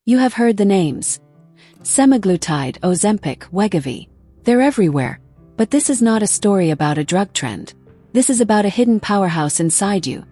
You have heard the names. Semaglutide, Ozempic, Wegovy. They're everywhere. But this is not a story about a drug trend. This is about a hidden powerhouse inside you.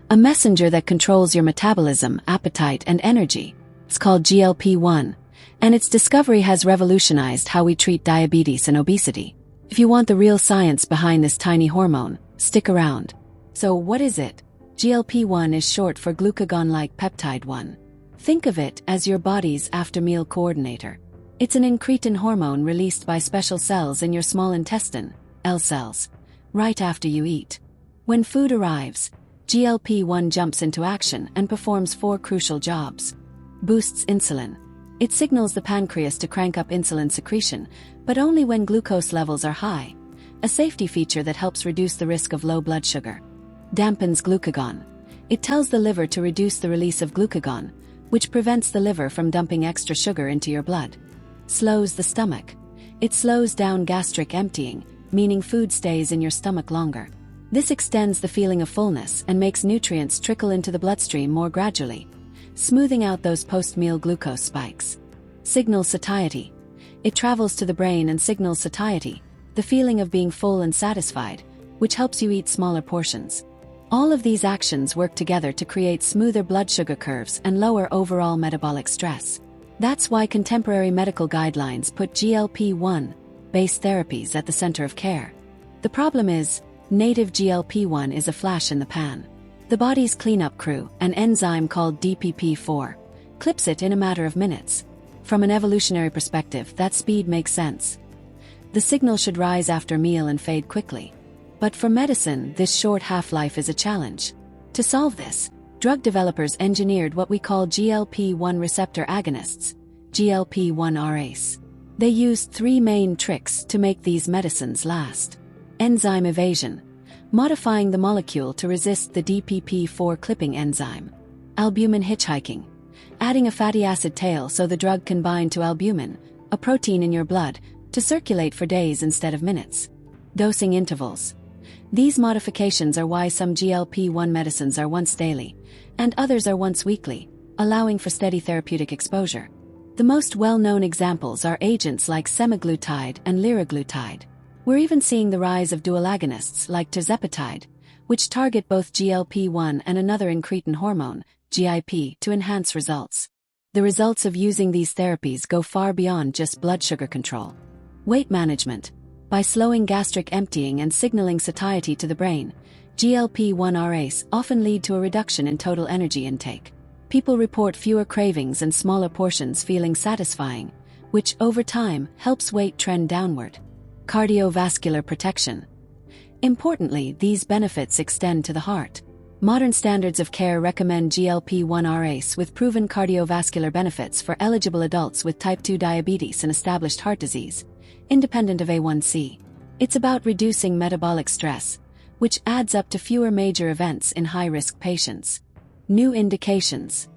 A messenger that controls your metabolism, appetite, and energy. It's called GLP-1, and its discovery has revolutionized how we treat diabetes and obesity. If you want the real science behind this tiny hormone, stick around. So what is it? GLP-1 is short for Glucagon-like Peptide-1. Think of it as your body's after-meal coordinator. It's an incretin hormone released by special cells in your small intestine, L cells, right after you eat. When food arrives, GLP-1 jumps into action and performs 4 crucial jobs. Boosts insulin. It signals the pancreas to crank up insulin secretion, but only when glucose levels are high, a safety feature that helps reduce the risk of low blood sugar. Dampens glucagon. It tells the liver to reduce the release of glucagon, which prevents the liver from dumping extra sugar into your blood. Slows the stomach. It slows down gastric emptying, meaning food stays in your stomach longer. This extends the feeling of fullness and makes nutrients trickle into the bloodstream more gradually, smoothing out those post-meal glucose spikes. Signals satiety. It travels to the brain and signals satiety, the feeling of being full and satisfied, which helps you eat smaller portions. All of these actions work together to create smoother blood sugar curves and lower overall metabolic stress. That's why contemporary medical guidelines put GLP-1-based therapies at the center of care. The problem is, native GLP-1 is a flash in the pan. The body's cleanup crew, an enzyme called DPP-4, clips it in a matter of minutes. From an evolutionary perspective, that speed makes sense. The signal should rise after a meal and fade quickly. But for medicine, this short half-life is a challenge. To solve this, drug developers engineered what we call GLP-1 receptor agonists, GLP-1RAs. They used 3 main tricks to make these medicines last. Enzyme evasion, modifying the molecule to resist the DPP-4 clipping enzyme. Albumin hitchhiking, adding a fatty acid tail so the drug can bind to albumin, a protein in your blood, to circulate for days instead of minutes. Dosing intervals. These modifications are why some GLP-1 medicines are once daily, and others are once weekly, allowing for steady therapeutic exposure. The most well-known examples are agents like Semaglutide and liraglutide. We're even seeing the rise of dual-agonists like Tirzepatide, which target both GLP-1 and another incretin hormone, GIP, to enhance results. The results of using these therapies go far beyond just blood sugar control. Weight management. By slowing gastric emptying and signaling satiety to the brain, GLP-1RAs often lead to a reduction in total energy intake. People report fewer cravings and smaller portions feeling satisfying, which over time helps weight trend downward. Cardiovascular protection. Importantly, these benefits extend to the heart. Modern standards of care recommend GLP-1RAs with proven cardiovascular benefits for eligible adults with type 2 diabetes and established heart disease, independent of A1C. It's about reducing metabolic stress, which adds up to fewer major events in high-risk patients. New indications.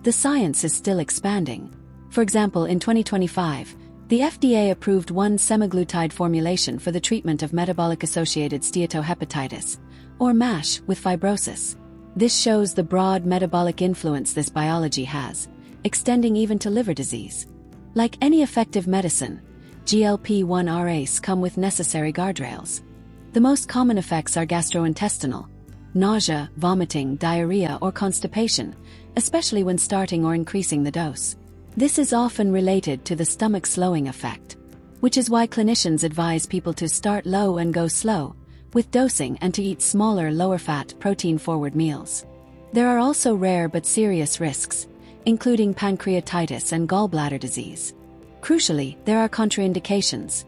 The science is still expanding. For example, in 2025, the FDA approved one semaglutide formulation for the treatment of metabolic-associated steatohepatitis, or MASH, with fibrosis. This shows the broad metabolic influence this biology has, extending even to liver disease. Like any effective medicine, GLP-1RAs come with necessary guardrails. The most common effects are gastrointestinal: nausea, vomiting, diarrhea, or constipation, especially when starting or increasing the dose. This is often related to the stomach slowing effect, which is why clinicians advise people to start low and go slow with dosing and to eat smaller, lower-fat, protein-forward meals. There are also rare but serious risks, including pancreatitis and gallbladder disease. Crucially, there are contraindications.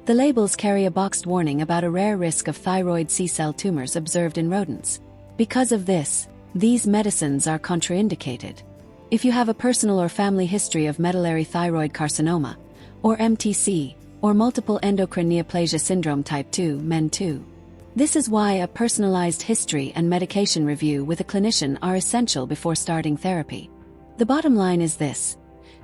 The labels carry a boxed warning about a rare risk of thyroid C-cell tumors observed in rodents. Because of this, these medicines are contraindicated. If you have a personal or family history of medullary thyroid carcinoma, or MTC, or multiple endocrine neoplasia syndrome type 2, MEN2. This is why a personalized history and medication review with a clinician are essential before starting therapy. The bottom line is this: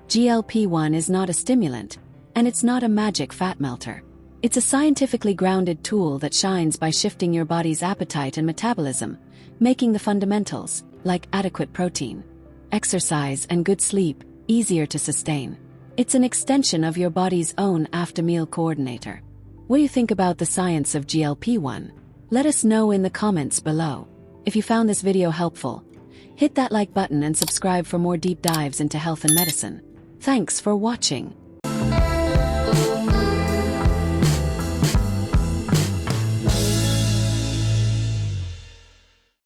GLP-1 is not a stimulant, and it's not a magic fat melter. It's a scientifically grounded tool that shines by shifting your body's appetite and metabolism, making the fundamentals, like adequate protein, exercise, and good sleep, easier to sustain. It's an extension of your body's own after-meal coordinator. What do you think about the science of GLP-1? Let us know in the comments below. If you found this video helpful, hit that like button and subscribe for more deep dives into health and medicine. Thanks for watching.